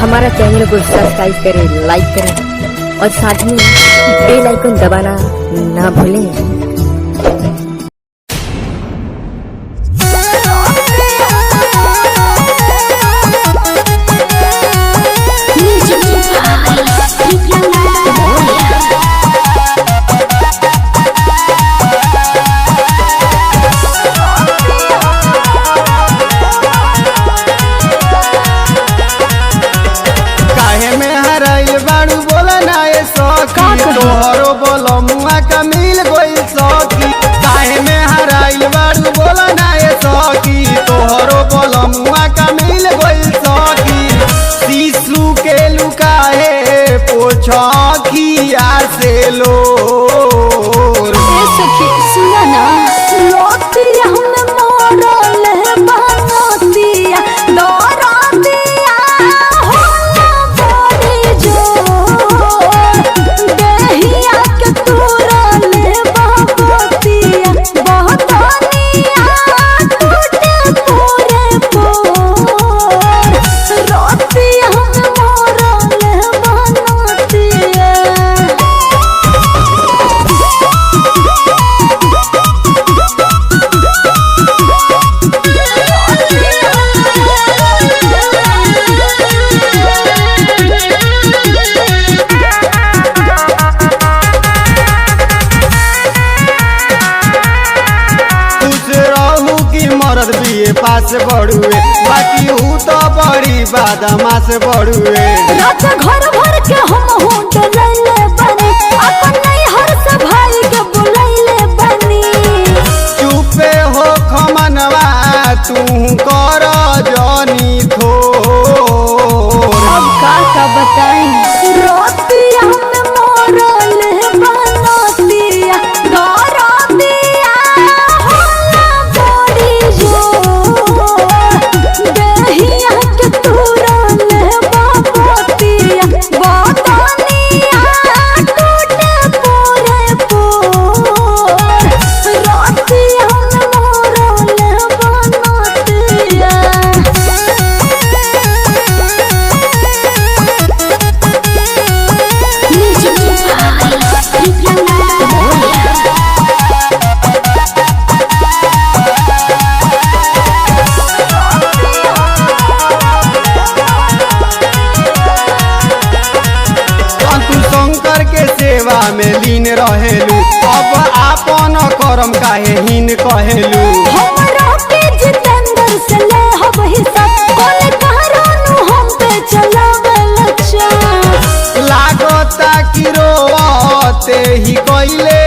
हमारा चैनल को सब्सक्राइब करें, लाइक करें और साथ में बेल आइकन दबाना ना भूलें। तोहरो बोलो मुआ का मिल गई सखी, काहे में हराइल बारू बोला ना ये सखी। तोहरो बोलो मुआ का मिल गई सखी, शिशु के लुकाए पोछा खिया से लो सखी सुना ना लोतिया में मोरल है बनतिया दरतिया होला बड़ी जोर देहिया के तुरल बाबतिया बहतनिया टूटे पूरे पोर रोतिया में मोरल है बनतिया। मरद बीए पास बढ़ुए, बाकी हूँ तो बड़ी बादमास बढ़ुए। रात घर भर के हम होंड लैले बनी, अपन नहीं हर से भाई के बुलैले बनी। चुपे हो खमनवा तू कर जानी थोर, अब का बताई रोतिया में मोरल बनतिया दरतिया होला बड़ी जोर देहिया के तुरल बाबतिया बहतनिया टूटे पूरे पोर रोतिया में मोरल बनतिया। तू शंकर के सेवा में लीन रहेलू, अब आपन करम काहे हीन कहेलू। हमरा पे जितेंद्र से ले हब हिसाब, कोने कहरानू हम पे चलावे लच्छा। लागता कि रोते ही गईले